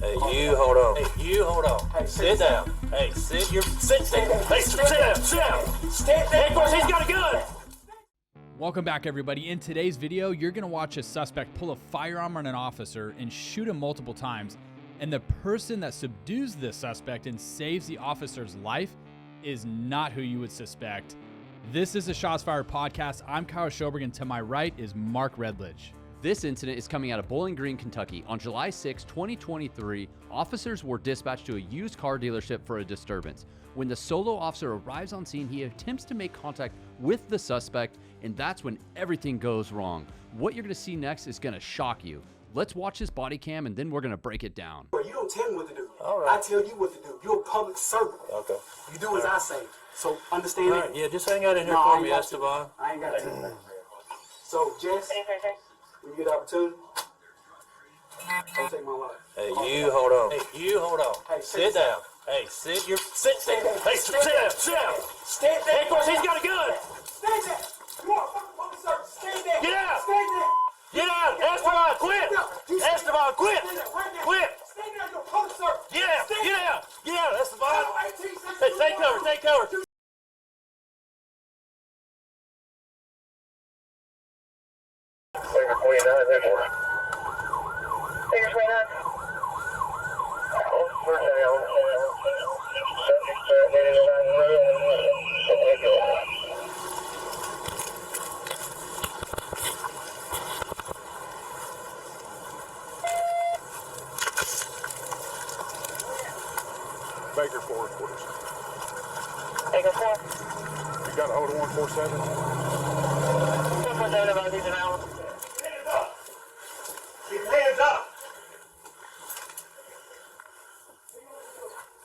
Hey, you hold on. Hey, you hold on. Hey, sit down. Hey, sit down. Hey, sit down. Stand down. Hey, of course, he's got a gun. Welcome back, everybody. In today's video, you're going to watch a suspect pull a firearm on an officer and shoot him multiple times. And the person that subdues this suspect and saves the officer's life is not who you would suspect. This is the Shots Fired podcast. I'm Kyle Schoberg, and to my right is Mark Redledge. This incident is coming out of Bowling Green, Kentucky. On July 6, 2023, officers were dispatched to a used car dealership for a disturbance. When the solo officer arrives on scene, he attempts to make contact with the suspect, and that's when everything goes wrong. What you're going to see next is going to shock you. Let's watch this body cam, and then we're going to break it down. You don't tell me what to do. All right. I tell you what to do. You're a public servant. Okay. You do as I say. So understand All it? right, yeah, just hang out in here No, I for ain't me, got Esteban. to. I ain't got to. So, Jess, when you get the opportunity, don't take my life. Hey, you hold on. Hey, you hold on. Hey, sit down. Hey, sit down. Hey, sit down. Stand Hey, down. of course, he's got a gun. Stand down. You are a fucking public servant. Stand down. Get out. Stand down. Get out. Esteban, quit. Esteban, quit. Stand down right now. Quit. Stand down. You're a public servant. Get out. Stand Get down. out. Get out, Esteban. Hey, 18, take cover. Take cover. Figure 29 there for it. Figure 29. Officer down. Subject needed a 911. Okay, go. Baker 4, please. Figure 4. You got a hold of 147? 147 about these an hour. Hands up. Keep your hands up.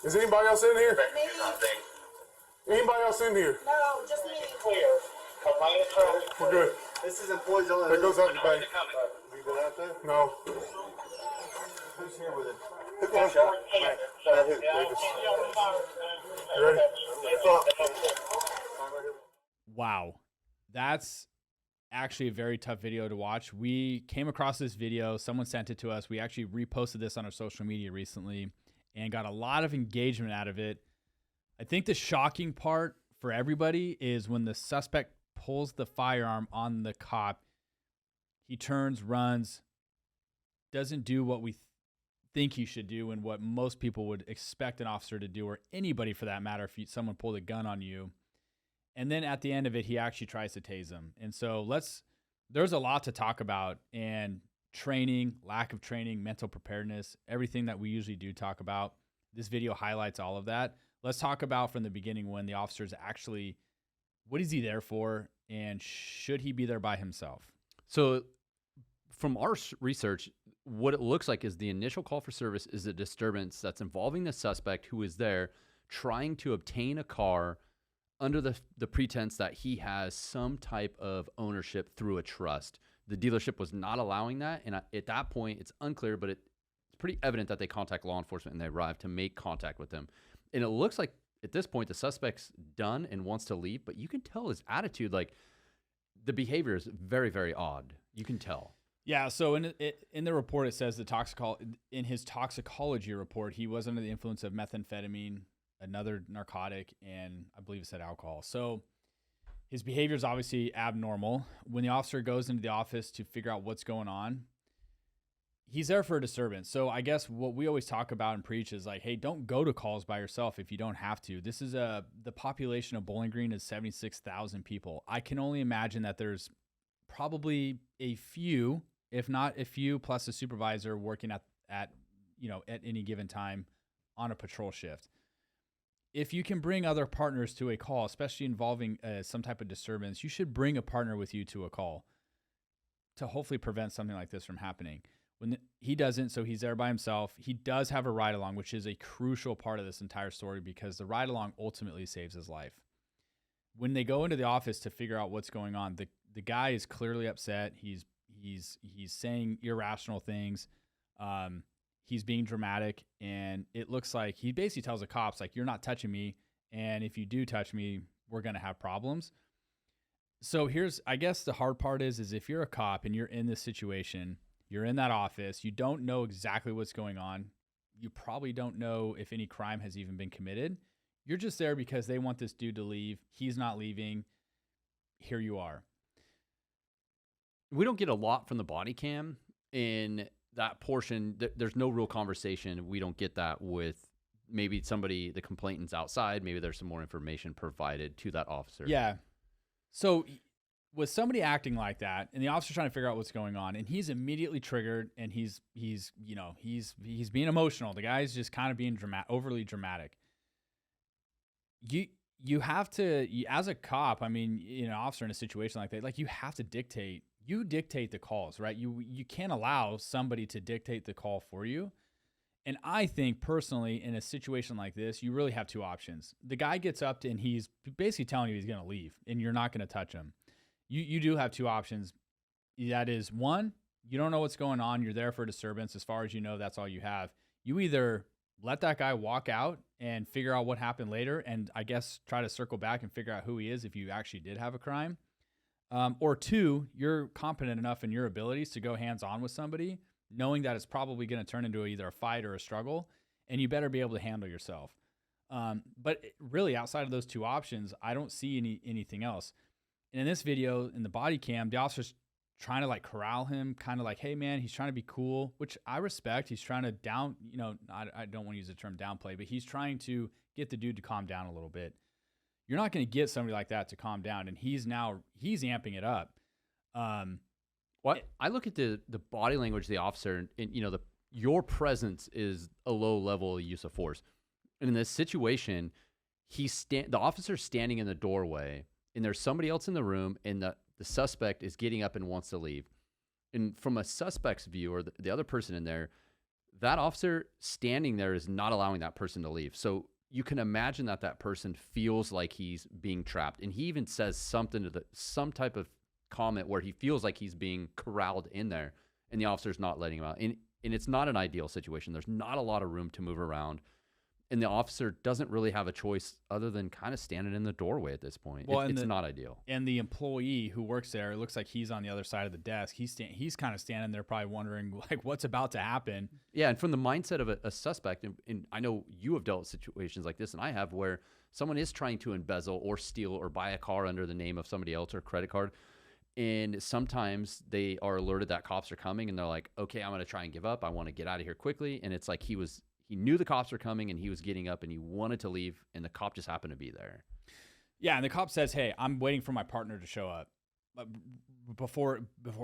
Is anybody else in here? Me? Anybody else in here? No, just me. Clear. Come by the truck. We're good. This is employees only. That goes out the back. You been out there? No. Who's here with it? Who got shot? Who? You ready? Wow. That's actually a very tough video to watch. We came across this video. Someone sent it to us. We actually reposted this on our social media recently and got a lot of engagement out of it. I think the shocking part for everybody is when the suspect pulls the firearm on the cop. He turns, runs, doesn't do what we think he should do and what most people would expect an officer to do, or anybody for that matter, if someone pulled a gun on you. And then at the end of it, he actually tries to tase him. And so there's a lot to talk about, and training, lack of training, mental preparedness, everything that we usually do talk about. This video highlights all of that. Let's talk about from the beginning when the officer's actually, what is he there for? And should he be there by himself? So from our research, what it looks like is the initial call for service is a disturbance that's involving the suspect who is there trying to obtain a car under the pretense that he has some type of ownership through a trust. The dealership was not allowing that, and at that point, it's unclear, but it's pretty evident that they contact law enforcement and they arrive to make contact with them. And it looks like at this point, the suspect's done and wants to leave, but you can tell his attitude, like the behavior is very, very odd. You can tell. Yeah, so in the report, it says in his toxicology report, he was under the influence of methamphetamine, another narcotic, and I believe it said alcohol. So his behavior is obviously abnormal. When the officer goes into the office to figure out what's going on, he's there for a disturbance. So I guess what we always talk about and preach is like, hey, don't go to calls by yourself if you don't have to. This is the population of Bowling Green is 76,000 people. I can only imagine that there's probably a few, if not a few, plus a supervisor working at any given time on a patrol shift. If you can bring other partners to a call, especially involving some type of disturbance, you should bring a partner with you to a call to hopefully prevent something like this from happening. When he doesn't, so he's there by himself. He does have a ride-along, which is a crucial part of this entire story because the ride-along ultimately saves his life. When they go into the office to figure out what's going on, the guy is clearly upset. He's saying irrational things. He's being dramatic, and it looks like he basically tells the cops, like, you're not touching me, and if you do touch me, we're going to have problems. So I guess the hard part is if you're a cop and you're in this situation, you're in that office, you don't know exactly what's going on. You probably don't know if any crime has even been committed. You're just there because they want this dude to leave. He's not leaving. Here you are. We don't get a lot from the body cam in that portion. There's no real conversation. We don't get that with maybe somebody, the complainant's outside. Maybe there's some more information provided to that officer. Yeah. So with somebody acting like that, and the officer's trying to figure out what's going on, and he's immediately triggered, and he's being emotional. The guy's just kind of being overly dramatic. You have to, as a cop, I mean, an officer in a situation like that, like, you have to dictate the calls, right? You can't allow somebody to dictate the call for you. And I think personally, in a situation like this, you really have two options. The guy gets up and he's basically telling you he's going to leave and you're not going to touch him. You do have two options. That is, one, you don't know what's going on. You're there for a disturbance. As far as you know, that's all you have. You either let that guy walk out and figure out what happened later, and I guess try to circle back and figure out who he is if you actually did have a crime. Or two, you're competent enough in your abilities to go hands-on with somebody, knowing that it's probably going to turn into either a fight or a struggle, and you better be able to handle yourself. But really, outside of those two options, I don't see anything else. And in this video, in the body cam, the officer's trying to like corral him, kind of like, hey man, he's trying to be cool, which I respect. He's trying to I don't want to use the term downplay, but he's trying to get the dude to calm down a little bit. You're not going to get somebody like that to calm down, and he's amping it up. I look at the body language of the officer, and your presence is a low level use of force. And in this situation, the officer's standing in the doorway, and there's somebody else in the room, and the suspect is getting up and wants to leave. And from a suspect's view, or the other person in there, that officer standing there is not allowing that person to leave. So you can imagine that person feels like he's being trapped. And he even says something some type of comment where he feels like he's being corralled in there, and the officer's not letting him out. And it's not an ideal situation. There's not a lot of room to move around. And the officer doesn't really have a choice other than kind of standing in the doorway at this point. Well, it's not ideal. And the employee who works there, it looks like he's on the other side of the desk. He's kind of standing there probably wondering, like, what's about to happen. Yeah, and from the mindset of a suspect, and I know you have dealt with situations like this, and I have, where someone is trying to embezzle or steal or buy a car under the name of somebody else or credit card. And sometimes they are alerted that cops are coming, and they're like, okay, I'm going to try and give up. I want to get out of here quickly. And it's like he knew the cops were coming, and he was getting up, and he wanted to leave, and the cop just happened to be there. Yeah, and the cop says, hey, I'm waiting for my partner to show up before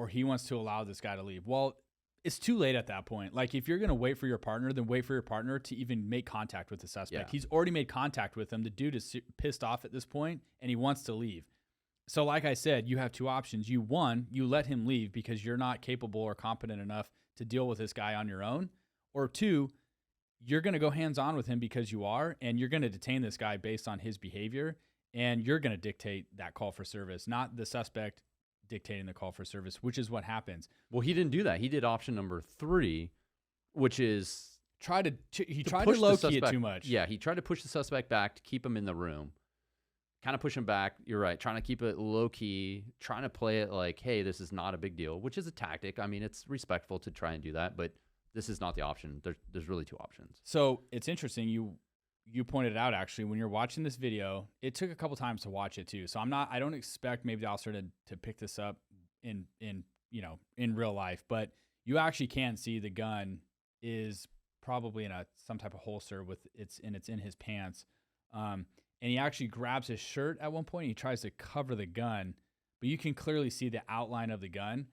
he wants to allow this guy to leave. Well, it's too late at that point. Like, if you're going to wait for your partner, then wait for your partner to even make contact with the suspect. Yeah. He's already made contact with him. The dude is pissed off at this point, and he wants to leave. So like I said, you have two options. You let him leave because you're not capable or competent enough to deal with this guy on your own. Or two, you're going to go hands-on with him because you are, and you're going to detain this guy based on his behavior, and you're going to dictate that call for service, not the suspect dictating the call for service, which is what happens. Well, he didn't do that. He did option number 3, which is he tried to low-key it too much. Yeah, he tried to push the suspect back to keep him in the room. Kind of push him back. You're right. Trying to keep it low-key, trying to play it like, hey, this is not a big deal, which is a tactic. I mean, it's respectful to try and do that, but this is not the option. There's really two options. So it's interesting. You pointed it out, actually, when you're watching this video. It took a couple times to watch it too. So I don't expect maybe the officer to pick this up in real life, but you actually can see the gun is probably in some type of holster it's in his pants. And he actually grabs his shirt at one point. And he tries to cover the gun, but you can clearly see the outline of the gun.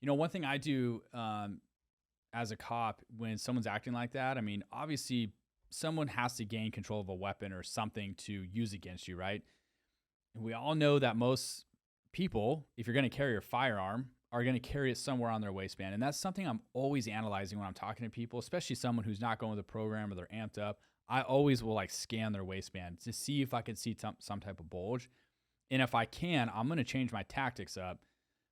One thing I do as a cop when someone's acting like that, I mean, obviously someone has to gain control of a weapon or something to use against you, right? And we all know that most people, if you're going to carry a firearm, are going to carry it somewhere on their waistband. And that's something I'm always analyzing when I'm talking to people, especially someone who's not going with the program or they're amped up. I always will scan their waistband to see if I can see some type of bulge. And if I can, I'm going to change my tactics up.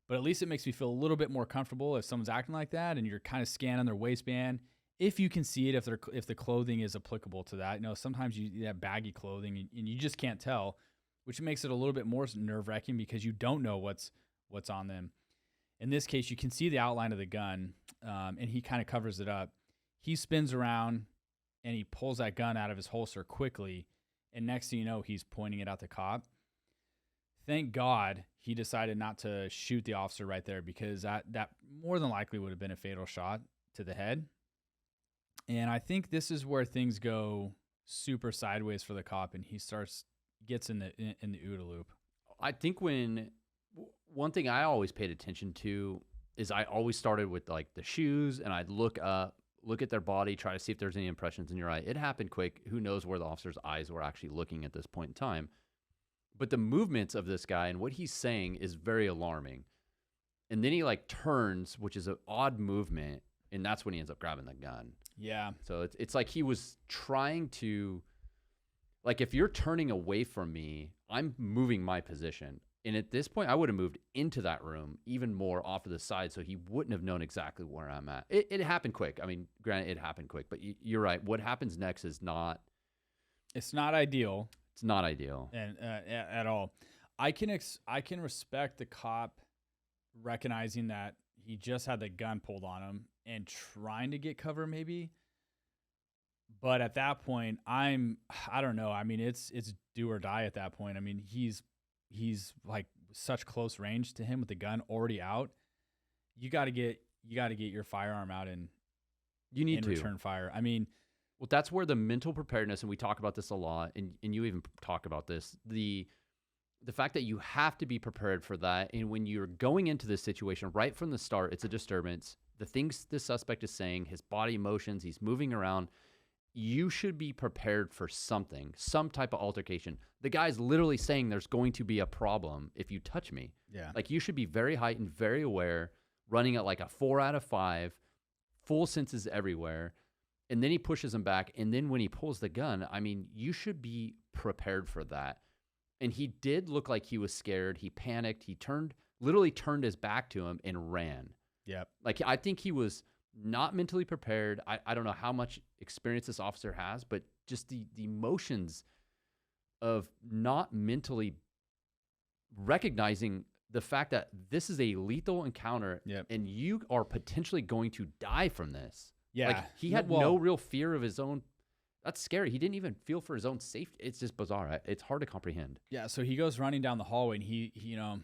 But at least it makes me feel a little bit more comfortable if someone's acting like that and you're kind of scanning their waistband. If you can see it, if the clothing is applicable to that. Sometimes you have baggy clothing and you just can't tell, which makes it a little bit more nerve-wracking because you don't know what's on them. In this case, you can see the outline of the gun, and he kind of covers it up. He spins around. and he pulls that gun out of his holster quickly, and next thing you know, he's pointing it at the cop. Thank God he decided not to shoot the officer right there, because that more than likely would have been a fatal shot to the head. And I think this is where things go super sideways for the cop, and he gets in the OODA loop. I think one thing I always paid attention to is I always started with like the shoes, and I'd look at their body, try to see if there's any impressions in your eye. It happened quick. Who knows where the officer's eyes were actually looking at this point in time. But the movements of this guy and what he's saying is very alarming. And then he like turns, which is an odd movement, and that's when he ends up grabbing the gun. Yeah. So it's like he was trying to, like, if you're turning away from me, I'm moving my position. And at this point, I would have moved into that room even more off to the side, so he wouldn't have known exactly where I'm at. It happened quick. I mean, granted, it happened quick, but you're right. What happens next is not. It's not ideal. It's not ideal. And at all. I can respect the cop recognizing that he just had the gun pulled on him and trying to get cover maybe. But at that point, I don't know. I mean, it's do or die at that point. I mean, he's like such close range to him with the gun already out. You got to get your firearm out and you need to return fire. I mean, well, that's where the mental preparedness, and we talk about this a lot, and you even talk about this, the fact that you have to be prepared for that. And when you're going into this situation right from the start, it's a disturbance. The things the suspect is saying, his body motions, he's moving around, you should be prepared for something, some type of altercation. The guy's literally saying there's going to be a problem if you touch me. Yeah. Like, you should be very heightened, very aware, running at like a 4 out of 5, full senses everywhere. And then he pushes him back. And then when he pulls the gun, I mean, you should be prepared for that. And he did look like he was scared. He panicked. He literally turned his back to him and ran. Yep. Like, I think he was not mentally prepared. I don't know how much experience this officer has, but just the emotions of not mentally recognizing the fact that this is a lethal encounter. Yep. And you are potentially going to die from this. Yeah. Like, he had no real fear of his own. That's scary. He didn't even feel for his own safety. It's just bizarre. It's hard to comprehend. Yeah. So he goes running down the hallway, and he you know,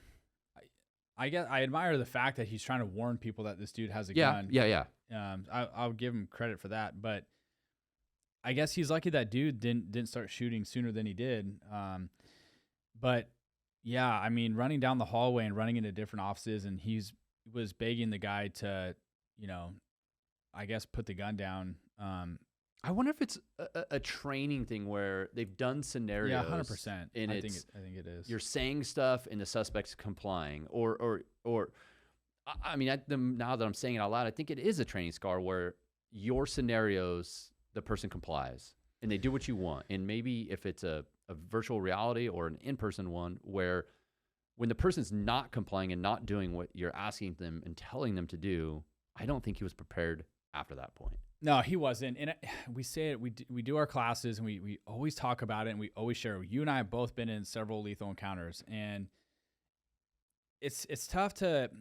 I admire the fact that he's trying to warn people that this dude has a gun. Yeah. I'll give him credit for that, but I guess he's lucky that dude didn't start shooting sooner than he did. But yeah, I mean, running down the hallway and running into different offices, and was begging the guy to, you know, I guess put the gun down. I wonder if it's a training thing where they've done scenarios. Yeah, 100%. And I think it is. You're saying stuff and the suspect's complying, or I mean, now that I'm saying it out loud, I think it is a training scar where your scenarios, the person complies and they do what you want. And maybe if it's a virtual reality or an in-person one, where when the person's not complying and not doing what you're asking them and telling them to do, I don't think he was prepared after that point. No, he wasn't. And we say it, we do our classes, and we always talk about it, and we always share. You and I have both been in several lethal encounters, and it's tough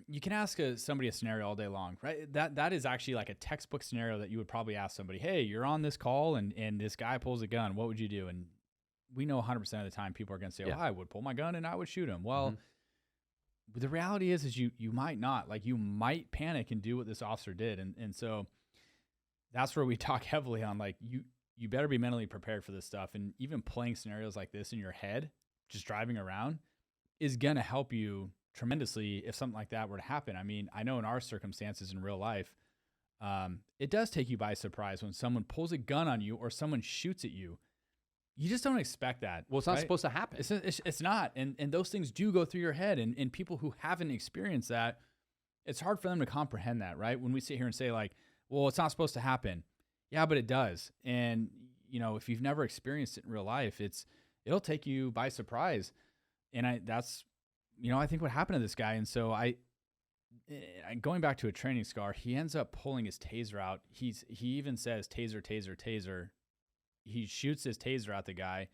you can ask somebody a scenario all day long, right? That is actually like a textbook scenario that you would probably ask somebody, hey, you're on this call and this guy pulls a gun. What would you do? And we know 100% of the time people are going to say, well, I would pull my gun and I would shoot him. Well, the reality is you might not. Like, you might panic and do what this officer did. And so that's where we talk heavily on, like, you better be mentally prepared for this stuff. And even playing scenarios like this in your head, just driving around, is going to help you tremendously if something like that were to happen. I mean, I know in our circumstances in real life, it does take you by surprise when someone pulls a gun on you or someone shoots at you. You just don't expect that. Well, it's not supposed to happen. It's not. And those things do go through your head. And people who haven't experienced that, it's hard for them to comprehend that, right? When we sit here and say, like, well, it's not supposed to happen. Yeah, but it does. And, you know, if you've never experienced it in real life, it'll take you by surprise. And that's, you know, I think what happened to this guy. And so going back to a training scar, he ends up pulling his taser out. He even says taser, taser, taser. He shoots his taser at the guy.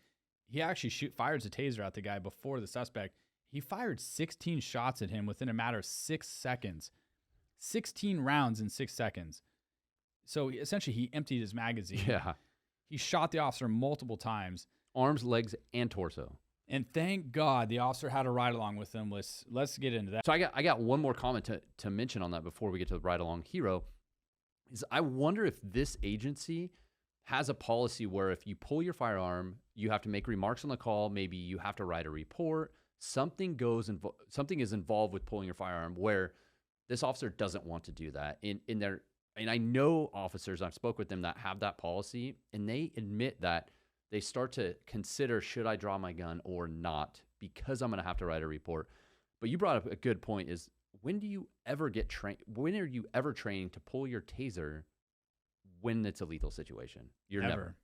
He actually fires a taser at the guy before the suspect. He fired 16 shots at him within a matter of 6 seconds. 16 rounds in 6 seconds. So essentially he emptied his magazine. Yeah. He shot the officer multiple times. Arms, legs, and torso. And thank God the officer had a ride along with him. Let's get into that. So I got one more comment to mention on that before we get to the ride along hero. Is I wonder if this agency has a policy where if you pull your firearm, you have to make remarks on the call. Maybe you have to write a report. Something is involved with pulling your firearm where this officer doesn't want to do that. And I know officers, I've spoke with them that have that policy, and they admit that they start to consider, should I draw my gun or not, because I'm going to have to write a report. But you brought up a good point is, when do you ever get trained? When are you ever trained to pull your taser when it's a lethal situation? You're never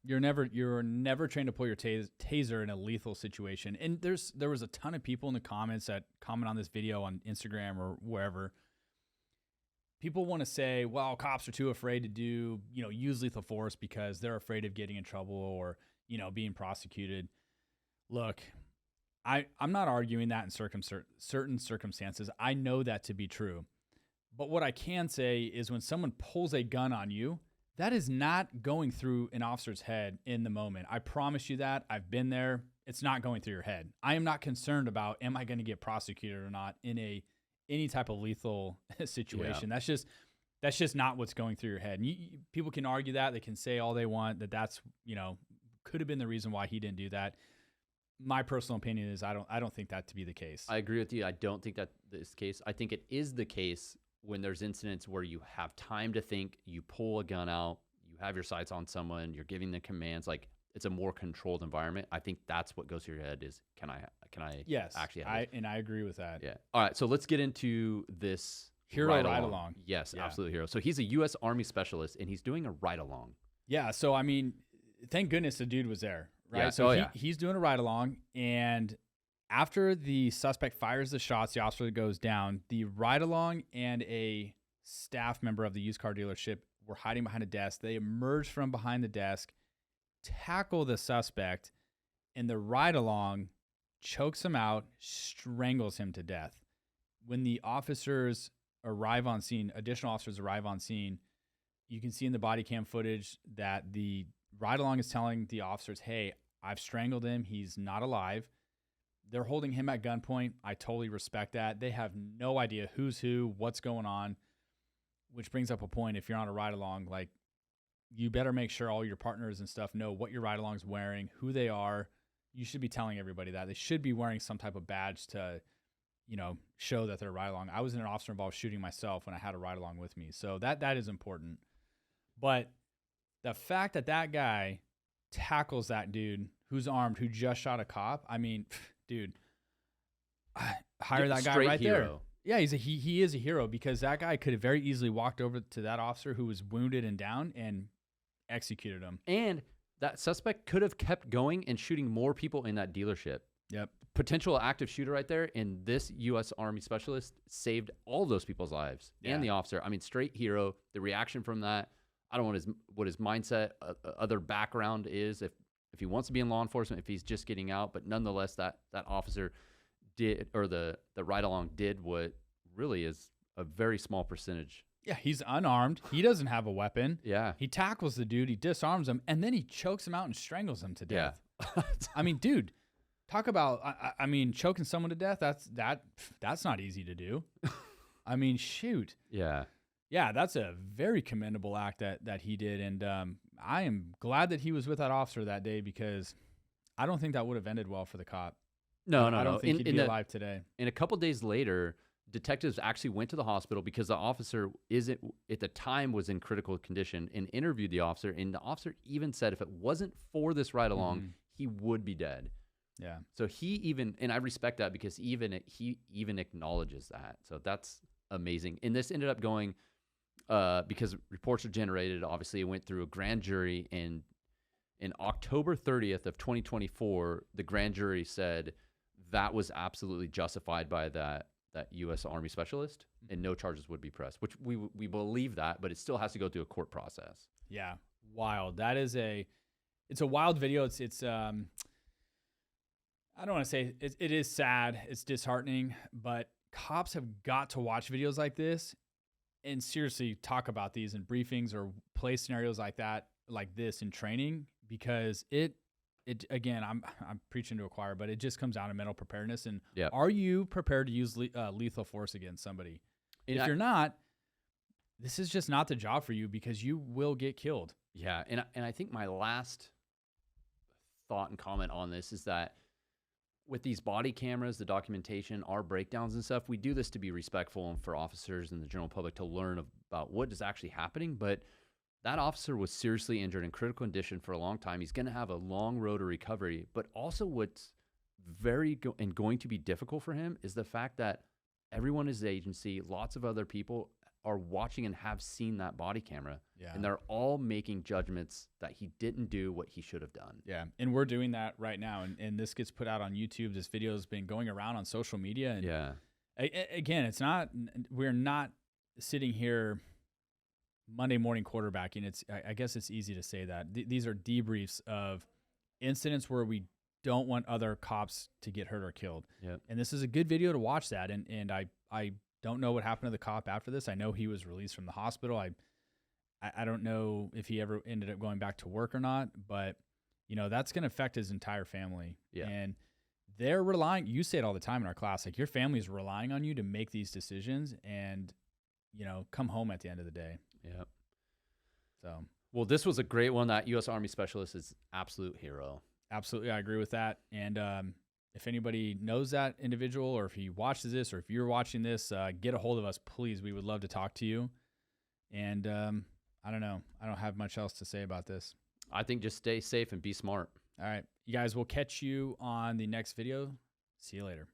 trained to pull your taser in a lethal situation. And there was a ton of people in the comments that comment on this video on Instagram or wherever. People want to say, well, cops are too afraid to use lethal force because they're afraid of getting in trouble or, being prosecuted. Look, I'm not arguing that in certain circumstances. I know that to be true. But what I can say is when someone pulls a gun on you, that is not going through an officer's head in the moment. I promise you that. I've been there. It's not going through your head. I am not concerned about, am I going to get prosecuted or not in any type of lethal situation. Yeah. That's just not what's going through your head. And people can argue that. They can say all they want, that's could have been the reason why he didn't do that. My personal opinion is I don't think that to be the case. I agree with you. I don't think that is the case. I think it is the case when there's incidents where you have time to think, you pull a gun out, you have your sights on someone, you're giving the commands, like it's a more controlled environment. I think that's what goes through your head is, can I yes, actually have it? And I agree with that. Yeah. All right. So let's get into this hero ride along. Yes, yeah. Absolute hero. So he's a U.S. Army specialist and he's doing a ride along. Yeah. So, I mean, thank goodness the dude was there, right? Yeah. So he's doing a ride along, and after the suspect fires the shots, the officer goes down. The ride along and a staff member of the used car dealership were hiding behind a desk. They emerge from behind the desk, tackle the suspect, and the ride along chokes him out, strangles him to death. When the officers arrive on scene, additional officers arrive on scene, you can see in the body cam footage that the ride along is telling the officers, hey, I've strangled him. He's not alive. They're holding him at gunpoint. I totally respect that. They have no idea who's who, what's going on, which brings up a point. If you're on a ride along, like, you better make sure all your partners and stuff know what your ride along's wearing, who they are. You should be telling everybody that. They should be wearing some type of badge to, show that they're a ride along. I was in an officer involved shooting myself when I had a ride along with me. So that is important. But the fact that guy tackles that dude who's armed, who just shot a cop, I mean, dude, hire that guy right hero. there. Yeah, he is a hero, because that guy could have very easily walked over to that officer who was wounded and down and executed him. And that suspect could have kept going and shooting more people in that dealership. Yep. Potential active shooter right there. And this U.S. Army specialist saved all those people's lives and the officer. I mean, straight hero. The reaction from that, I don't know what his mindset, other background is, if he wants to be in law enforcement, if he's just getting out. But nonetheless, that officer did, or the ride along did what really is a very small percentage. Yeah, he's unarmed. He doesn't have a weapon. Yeah. He tackles the dude, he disarms him, and then he chokes him out and strangles him to death. Yeah. I mean, dude, talk about, I mean, choking someone to death, that's not easy to do. I mean, shoot. Yeah. Yeah, that's a very commendable act that he did, and I am glad that he was with that officer that day, because I don't think that would have ended well for the cop. No. I don't think he'd be alive today. And a couple days later, detectives actually went to the hospital because the officer at the time was in critical condition, and interviewed the officer. And the officer even said if it wasn't for this ride along, he would be dead. Yeah. So and I respect that, because he even acknowledges that. So that's amazing. And this ended up going, because reports are generated, obviously it went through a grand jury, and in October 30th of 2024, the grand jury said that was absolutely justified by that U.S. Army specialist, and no charges would be pressed, which we believe that, but it still has to go through a court process. Yeah. Wild. It's a wild video. It's I don't want to say it is sad. It's disheartening, but cops have got to watch videos like this and seriously talk about these in briefings or play scenarios like this in training, because it again, I'm preaching to a choir, but it just comes down to mental preparedness. And Yep. are you prepared to use lethal force against somebody? And If you're not, this is just not the job for you because you will get killed. Yeah, and I think my last thought and comment on this is that with these body cameras, the documentation, our breakdowns and stuff, we do this to be respectful and for officers and the general public to learn about what is actually happening. But that officer was seriously injured in critical condition for a long time. He's going to have a long road to recovery. But also what's going to be difficult for him is the fact that everyone in his agency, lots of other people are watching and have seen that body camera. Yeah. And they're all making judgments that he didn't do what he should have done. Yeah. And we're doing that right now. And this gets put out on YouTube. This video has been going around on social media. And Yeah. Again, we're not sitting here Monday morning quarterbacking. I guess it's easy to say that. These are debriefs of incidents where we don't want other cops to get hurt or killed. Yep. And this is a good video to watch that. And I don't know what happened to the cop after this. I know he was released from the hospital. I don't know if he ever ended up going back to work or not, but that's going to affect his entire family. Yeah. And they're relying, you say it all the time in our class, like your family's relying on you to make these decisions and, come home at the end of the day. Yep. So, well, this was a great one. That U.S. Army specialist is absolute hero. absolutely. I agree with that. And, if anybody knows that individual or if he watches this or if you're watching this, get a hold of us, please. We would love to talk to you. And I don't know. I don't have much else to say about this. I think just stay safe and be smart. All right. You guys, we'll catch you on the next video. See you later.